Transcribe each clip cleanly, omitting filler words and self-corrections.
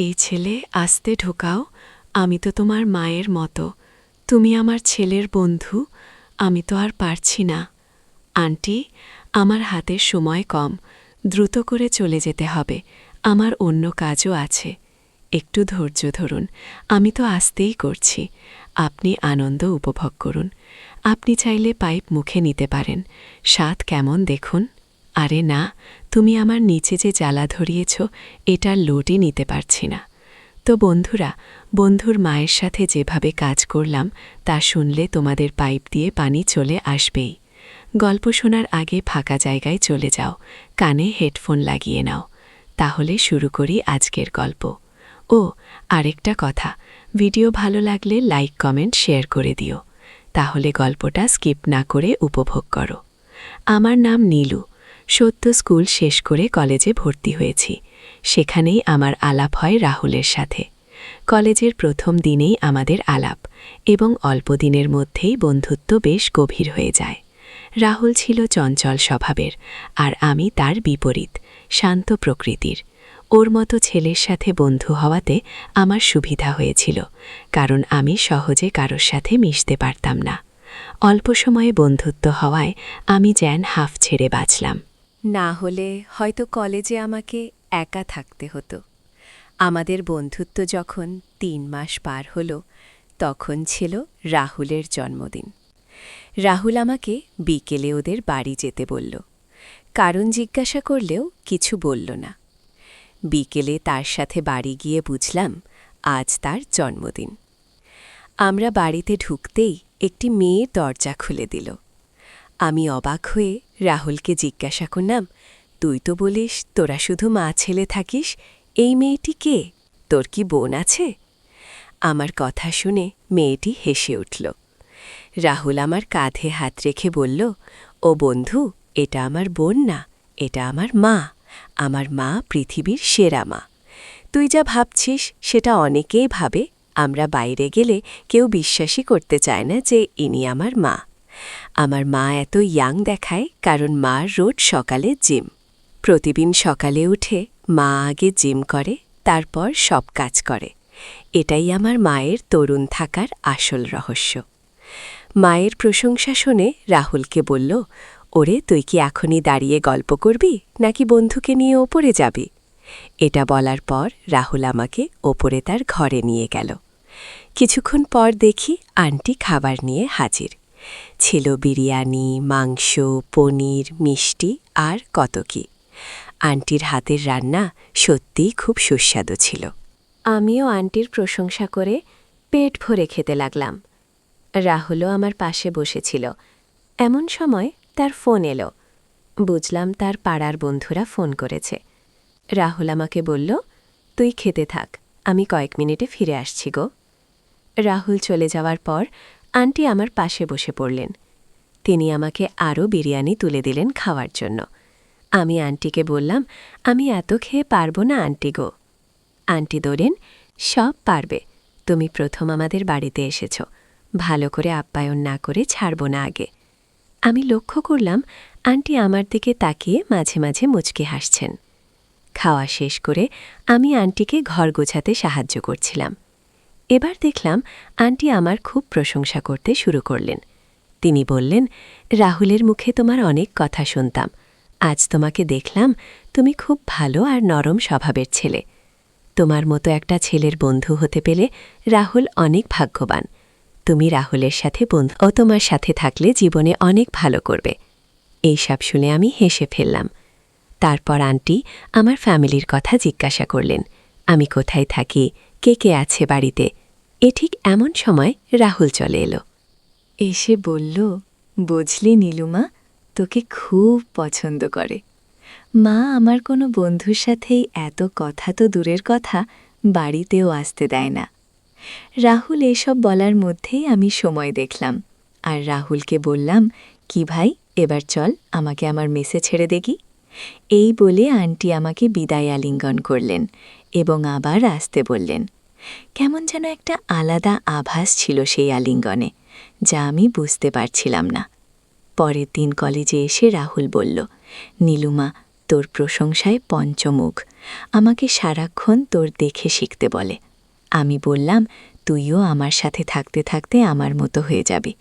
এই ছেলে আস্তে ঢোকাও, আমি তো তোমার মায়ের মতো। তুমি আমার ছেলের বন্ধু, আমি তো আর পারছি না। আন্টি, আমার হাতের সময় কম, দ্রুত করে চলে যেতে হবে, আমার অন্য কাজও আছে। একটু ধৈর্য ধরুন, আমি তো আস্তেই করছি। আপনি আনন্দ উপভোগ করুন। আপনি চাইলে পাইপ মুখে নিতে পারেন, স্বাদ কেমন দেখুন। আরে না, তুমি আমার নিচে যে জ্বালা ধরিয়েছ, এটার লোডই নিতে পারছি না। তো বন্ধুরা, বন্ধুর মায়ের সাথে যেভাবে কাজ করলাম তা শুনলে তোমাদের পাইপ দিয়ে পানি চলে আসবেই। গল্প শোনার আগে ফাঁকা জায়গায় চলে যাও, কানে হেডফোন লাগিয়ে নাও। তাহলে শুরু করি আজকের গল্প। ও আরেকটা কথা, ভিডিও ভালো লাগলে লাইক কমেন্ট শেয়ার করে দিও, তাহলে গল্পটা স্কিপ না করে উপভোগ করো। আমার নাম নীলু, সদ্য স্কুল শেষ করে কলেজে ভর্তি হয়েছি। সেখানেই আমার আলাপ হয় রাহুলের সাথে। কলেজের প্রথম দিনেই আমাদের আলাপ, এবং অল্প দিনের মধ্যেই বন্ধুত্ব বেশ গভীর হয়ে যায়। রাহুল ছিল চঞ্চল স্বভাবের, আর আমি তার বিপরীত, শান্ত প্রকৃতির। ওর মতো ছেলের সাথে বন্ধু হওয়াতে আমার সুবিধা হয়েছিল, কারণ আমি সহজে কারোর সাথে মিশতে পারতাম না। অল্প সময়ে বন্ধুত্ব হওয়ায় আমি যেন হাঁফ ছেড়ে বাঁচলাম। না হলে হয়তো কলেজে আমাকে একা থাকতে হতো। আমাদের বন্ধুত্ব যখন ৩ মাস পার হলো, তখন ছিল রাহুলের জন্মদিন। রাহুল আমাকে বিকেলে ওদের বাড়ি যেতে বলল। কারণ জিজ্ঞাসা করলেও কিছু বলল না। বিকেলে তার সাথে বাড়ি গিয়ে বুঝলাম আজ তার জন্মদিন। আমরা বাড়িতে ঢুকতেই একটি মেয়ে দরজা খুলে দিল। আমি অবাক হয়ে রাহুলকে জিজ্ঞাসা করলাম, তুই তো বলিস তোরা শুধু মা ছেলে থাকিস, এই মেয়েটি কে? তোর কি বোন আছে? আমার কথা শুনে মেয়েটি হেসে উঠল। রাহুল আমার কাঁধে হাত রেখে বলল, ও বন্ধু, এটা আমার বোন না, এটা আমার মা। আমার মা পৃথিবীর সেরা মা। তুই যা ভাবছিস সেটা অনেকেই ভাবে। আমরা বাইরে গেলে কেউ বিশ্বাসই করতে চায় না যে ইনি আমার মা। আমার মা এত ইয়াং দেখায় কারণ মার রোজ সকালে জিম। প্রতিদিন সকালে উঠে মা আগে জিম করে, তারপর সব কাজ করে। এটাই আমার মায়ের তরুণ থাকার আসল রহস্য। মায়ের প্রশংসা শুনে রাহুলকে বলল, ওরে তুই কি এখনই দাঁড়িয়ে গল্প করবি নাকি বন্ধুকে নিয়ে ওপরে যাবি? এটা বলার পর রাহুল আমাকে ওপরে তার ঘরে নিয়ে গেল। কিছুক্ষণ পর দেখি আন্টি খাবার নিয়ে হাজির। ছিল বিরিয়ানি, মাংস, পনির, মিষ্টি আর কত কি। আন্টির হাতের রান্না সত্যিই খুব সুস্বাদু ছিল। আমিও আন্টির প্রশংসা করে পেট ভরে খেতে লাগলাম। রাহুলও আমার পাশে বসেছিল। এমন সময় তার ফোন এলো। বুঝলাম তার পাড়ার বন্ধুরা ফোন করেছে। রাহুল আমাকে বলল, তুই খেতে থাক, আমি কয়েক মিনিটে ফিরে আসছি গো। রাহুল চলে যাওয়ার পর আন্টি আমার পাশে বসে পড়লেন। তিনি আমাকে আরও বিরিয়ানি তুলে দিলেন খাওয়ার জন্য। আমি আন্টিকে বললাম, আমি এত খেয়ে পারবো না আন্টি গো। আন্টি দৌড়েন, সব পারবে, তুমি প্রথম আমাদের বাড়িতে এসেছ, ভালো করে আপ্যায়ন না করে ছাড়ব না আগে। আমি লক্ষ্য করলাম আন্টি আমার দিকে তাকিয়ে মাঝে মাঝে মুচকি হাসছেন। খাওয়া শেষ করে আমি আন্টিকে ঘর গোছাতে সাহায্য করছিলাম। এবার দেখলাম আন্টি আমার খুব প্রশংসা করতে শুরু করলেন। তিনি বললেন, রাহুলের মুখে তোমার অনেক কথা শুনতাম, আজ তোমাকে দেখলাম তুমি খুব ভালো আর নরম স্বভাবের ছেলে। তোমার মতো একটা ছেলের বন্ধু হতে পেলে রাহুল অনেক ভাগ্যবান। তুমি রাহুলের সাথে বন্ধু ও তোমার সাথে থাকলে জীবনে অনেক ভালো করবে। এইসব শুনে আমি হেসে ফেললাম। তারপর আন্টি আমার ফ্যামিলির কথা জিজ্ঞাসা করলেন, আমি কোথায় থাকি, কে কে আছে বাড়িতে। ঠিক এমন সময় রাহুল চলে এলো। এসে বলল, বুঝলি নীলুমা, তোকে খুব পছন্দ করে। মা আমার কোনো বন্ধুর সাথেই এত কথা তো দূরের কথা, বাড়িতেও আসতে দেয় না। রাহুল এসব বলার মধ্যেই আমি সময় দেখলাম, আর রাহুলকে বললাম, কি ভাই, এবার চল আমাকে আমার মেসে ছেড়ে দেখি। এই বলে আন্টি আমাকে বিদায় আলিঙ্গন করলেন এবং আবার আসতে বললেন। কেমন যেন একটা আলাদা আভাস ছিল সেই আলিঙ্গনে, যা আমি বুঝতে পারছিলাম না। পরের দিন কলেজে এসে রাহুল বলল, নীলুমা, তোর প্রশংসায় পঞ্চমুখ, আমাকে সারাক্ষণ তোর দেখে শিখতে বলে। আমি বললাম, তুইও আমার সাথে থাকতে থাকতে আমার মতো হয়ে যাবি।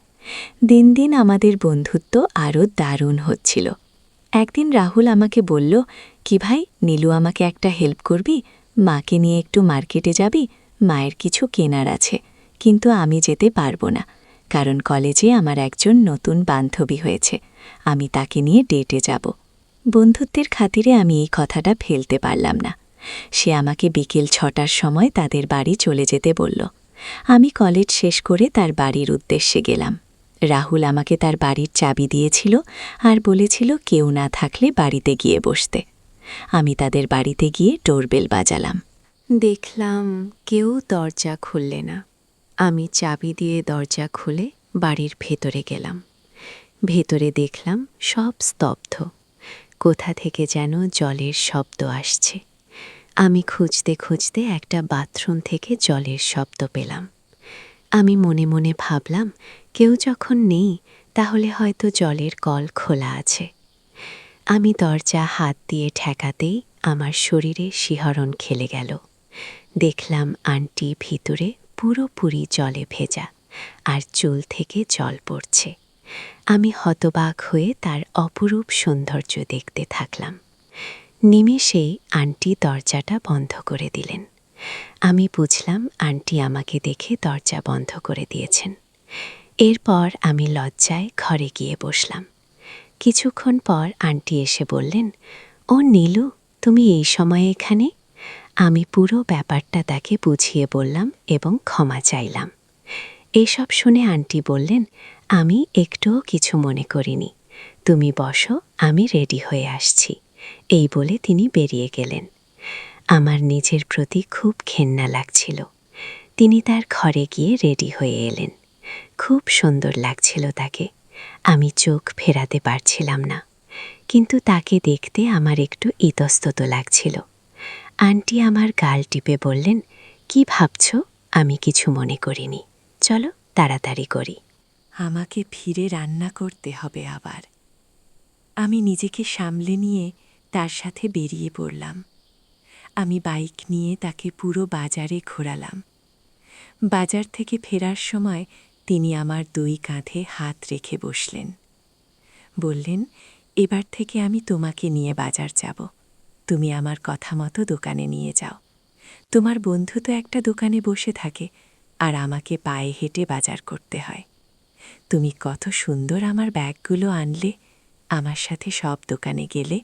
দিন দিন আমাদের বন্ধুত্ব আরও দারুণ হচ্ছিল। একদিন রাহুল আমাকে বলল, কি ভাই, নীলু, আমাকে একটা হেল্প করবি? মাকে নিয়ে একটু মার্কেটে যাবি? মায়ের কিছু কেনার আছে, কিন্তু আমি যেতে পারবো না, কারণ কলেজে আমার একজন নতুন বান্ধবী হয়েছে, আমি তাকে নিয়ে ডেটে যাব। বন্ধুত্বের খাতিরে আমি এই কথাটা ফেলতে পারলাম না। সে আমাকে বিকেল 6টার সময় তাদের বাড়ি চলে যেতে বলল। আমি কলেজ শেষ করে তার বাড়ির উদ্দেশ্যে গেলাম। রাহুল আমাকে তার বাড়ির চাবি দিয়েছিল আর বলেছিল কেউ না থাকলে বাড়িতে গিয়ে বসতে। আমি তাদের বাড়িতে গিয়ে ডোরবেল বাজালাম। দেখলাম কেউ দরজা খুললে না। আমি চাবি দিয়ে দরজা খুলে বাড়ির ভেতরে গেলাম। ভেতরে দেখলাম সব স্তব্ধ, কোথা থেকে যেন জলের শব্দ আসছে। আমি খুঁজতে খুঁজতে একটা বাথরুম থেকে জলের শব্দ পেলাম। আমি মনে মনে ভাবলাম, কেউ যখন নেই তাহলে হয়তো জলের কল খোলা আছে। আমি দরজা হাত দিয়ে ঠেকাতেই আমার শরীরে শিহরণ খেলে গেল। দেখলাম আন্টি ভিতরে পুরোপুরি জলে ভেজা, আর চুল থেকে জল পড়ছে। আমি হতবাক হয়ে তার অপরূপ সৌন্দর্য দেখতে থাকলাম। নিমেষেই আন্টি দরজাটা বন্ধ করে দিলেন। আমি বুঝলাম আন্টি আমাকে দেখে দরজা বন্ধ করে দিয়েছেন। এরপর আমি লজ্জায় ঘরে গিয়ে বসলাম। কিছুক্ষণ পর আন্টি এসে বললেন, ও নীলু, তুমি এই সময়ে এখানে? আমি পুরো ব্যাপারটা তাকে বুঝিয়ে বললাম এবং ক্ষমা চাইলাম। এসব শুনে আন্টি বললেন, আমি একটুও কিছু মনে করিনি, তুমি বসো, আমি রেডি হয়ে আসছি। এই বলে তিনি বেরিয়ে গেলেন। আমার নিজের প্রতি খুব ঘেন্না লাগছিল। তিনি তার ঘরে গিয়ে রেডি হয়ে এলেন। খুব সুন্দর লাগছিল তাকে। আমি চোখ ফেরাতে পারছিলাম না, কিন্তু তাকে দেখতে আমার একটু ইতস্তত লাগছিল। আন্টি আমার গাল টিপে বললেন, কি ভাবছ? আমি কিছু মনে করিনি, চলো তাড়াতাড়ি করি। আমাকে ফিরে রান্না করতে হবে আবার। আমি নিজেকে সামলে নিয়ে তার সাথে বেরিয়ে পড়লাম। আমি বাইক নিয়ে তাকে পুরো বাজারে ঘোরালাম। বাজার থেকে ফেরার সময় তিনি আমার 2 কাঁধে হাত রেখে বসলেন। বললেন, এবার থেকে আমি তোমাকে নিয়ে বাজার যাব। তুমি আমার কথা মতো দোকানে নিয়ে যাও। তোমার বন্ধু তো একটা দোকানে বসে থাকে, আর আমাকে পায়ে হেঁটে বাজার করতে হয়। তুমি কত সুন্দর আমার ব্যাগগুলো আনলে, আমার সাথে সব দোকানে গেলে।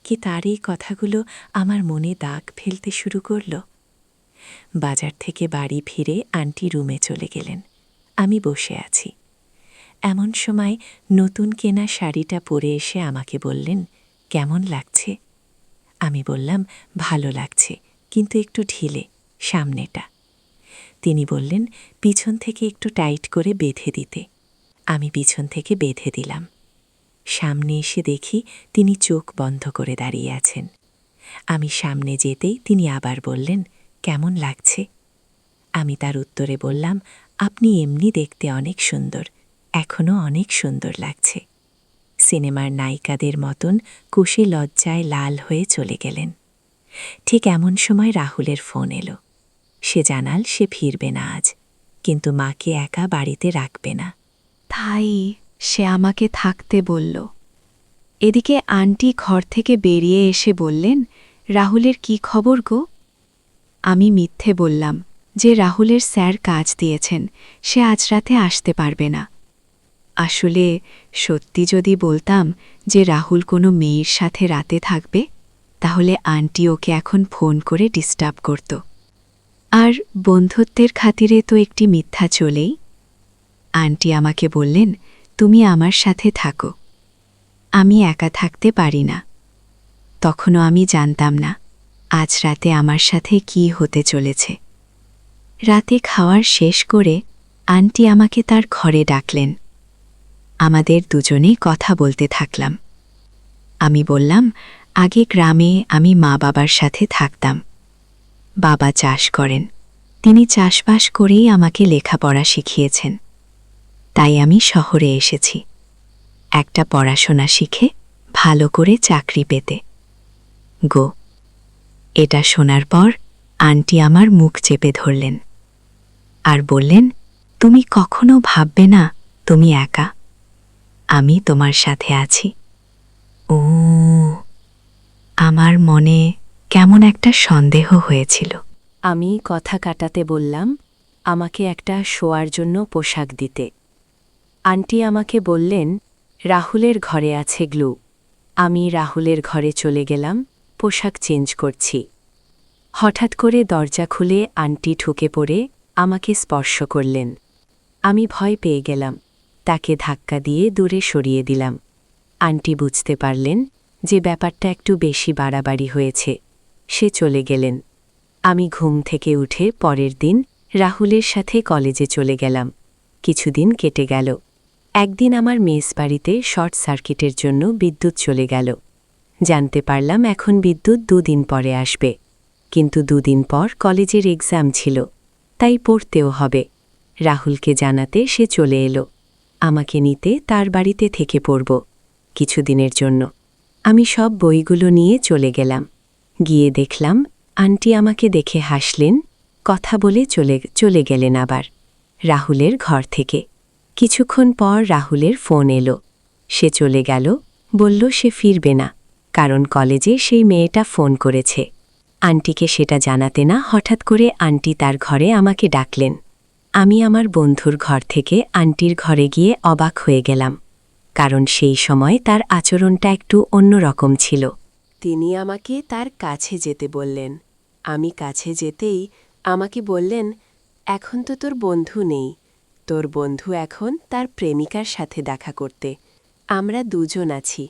কি তার এই কথাগুলো আমার মনে দাগ ফেলতে শুরু করল। বাজার থেকে বাড়ি ফিরে আন্টি রুমে চলে গেলেন। আমি বসে আছি। এমন সময় নতুন কেনা শাড়িটা পরে এসে আমাকে বললেন, কেমন লাগছে? আমি বললাম, ভালো লাগছে, কিন্তু একটু ঢিলে, সামনেটা। তিনি বললেন, পিছন থেকে একটু টাইট করে বেঁধে দিতে। আমি পিছন থেকে বেঁধে দিলাম। সামনে এসে দেখি তিনি চোখ বন্ধ করে দাঁড়িয়ে আছেন। আমি সামনে যেতেই তিনি আবার বললেন, কেমন লাগছে? আমি তার উত্তরে বললাম, আপনি এমনি দেখতে অনেক সুন্দর, এখনও অনেক সুন্দর লাগছে। সিনেমার নায়িকাদের মতন কুশে লজ্জায় লাল হয়ে চলে গেলেন। ঠিক এমন সময় রাহুলের ফোন এলো। সে জানাল সে ফিরবে না আজ, কিন্তু মাকে একা বাড়িতে রাখবে না। তাই সে আমাকে থাকতে বলল। এদিকে আন্টি ঘর থেকে বেরিয়ে এসে বললেন, রাহুলের কি খবর গো? আমি মিথ্যে বললাম যে রাহুলের স্যার কাজ দিয়েছেন, সে আজ রাতে আসতে পারবে না। আসলে সত্যি যদি বলতাম যে রাহুল কোনো মেয়ের সাথে রাতে থাকবে, তাহলে আন্টি ওকে এখন ফোন করে ডিস্টার্ব করত। আর বন্ধুত্বের খাতিরে তো একটি মিথ্যা চলেই। আন্টি আমাকে বললেন, তুমি আমার সাথে থাকো, আমি একা থাকতে পারি না। তখনও আমি জানতাম না আজ রাতে আমার সাথে কি হতে চলেছে। রাতে খাওয়ার শেষ করে আন্টি আমাকে তার ঘরে ডাকলেন। আমাদের দুজনেই কথা বলতে থাকলাম। আমি বললাম, আগে গ্রামে আমি মা বাবার সাথে থাকতাম। বাবা চাষ করেন, তিনি চাষবাস করেই আমাকে লেখাপড়া শিখিয়েছেন। তাই আমি শহরে এসেছি, একটা পড়াশোনা শিখে ভালো করে চাকরি পেতে। গো, এটা শোনার পর আন্টি আমার মুখ চেপে ধরলেন আর বললেন, তুমি কখনো ভাববে না তুমি একা, আমি তোমার সাথে আছি। ও, আমার মনে কেমন একটা সন্দেহ হয়েছিল। আমি কথা কাটাতে বললাম, আমাকে একটা শোয়ার জন্য পোশাক দিতে। আন্টি আমাকে বললেন, রাহুলের ঘরে আছে গ্লু। আমি রাহুলের ঘরে চলে গেলাম, পোশাক চেঞ্জ করছি। হঠাৎ করে দরজা খুলে আন্টি ঢুকে পড়ে আমাকে স্পর্শ করলেন। আমি ভয় পেয়ে গেলাম, তাকে ধাক্কা দিয়ে দূরে সরিয়ে দিলাম। আন্টি বুঝতে পারলেন যে ব্যাপারটা একটু বেশি বাড়াবাড়ি হয়েছে। সে চলে গেলেন। আমি ঘুম থেকে উঠে পরের দিন রাহুলের সাথে কলেজে চলে গেলাম। কিছুদিন কেটে গেল। একদিন আমার মেস বাড়িতে শর্ট সার্কিটের জন্য বিদ্যুৎ চলে গেল। জানতে পারলাম এখন বিদ্যুৎ 2 দিন পরে আসবে, কিন্তু 2 দিন পর কলেজের এক্সাম ছিল, তাই পড়তেও হবে। রাহুলকে জানাতে সে চলে এলো। আমাকে নিতে তার বাড়িতে থেকে পড়ব কিছুদিনের জন্য। আমি সব বইগুলো নিয়ে চলে গেলাম। গিয়ে দেখলাম আন্টি আমাকে দেখে হাসলেন, কথা বলে চলে গেলেন আবার রাহুলের ঘর থেকে। কিছুক্ষণ পর রাহুলের ফোন এলো। সে চলে গেল, বলল সে ফিরবে না, কারণ কলেজে সেই মেয়েটা ফোন করেছে। আন্টিকে সেটা জানাতে না হঠাৎ করে আন্টি তার ঘরে আমাকে ডাকলেন। আমি আমার বন্ধুর ঘর থেকে আন্টির ঘরে গিয়ে অবাক হয়ে গেলাম, কারণ সেই সময় তার আচরণটা একটু অন্যরকম ছিল। তিনি আমাকে তার কাছে যেতে বললেন। আমি কাছে যেতেই আমাকে বললেন, এখন তো তোর বন্ধু নেই, তোর বন্ধু এখন তার প্রেমিকার সাথে দেখা করতে। আমরা দুজন আছি,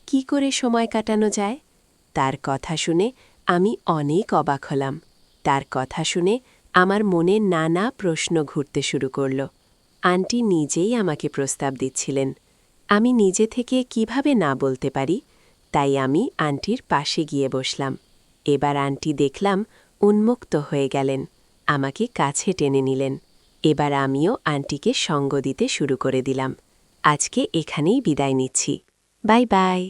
কি করে সময় কাটানো যায়? তার কথা শুনে আমি অনেক অবাক হলাম। তার কথা শুনে আমার মনে নানা প্রশ্ন ঘুরতে শুরু করল। আন্টি নিজেই আমাকে প্রস্তাব দিচ্ছিলেন। আমি নিজে থেকে কিভাবে না বলতে পারি? তাই আমি আন্টির পাশে গিয়ে বসলাম। এবার আন্টি দেখলাম উন্মুক্ত হয়ে গেলেন, আমাকে কাছে টেনে নিলেন। এবার আমিও আন্টিকে সঙ্গ দিতে শুরু করে দিলাম। আজকে এখানেই বিদায় নিচ্ছি। Bye bye.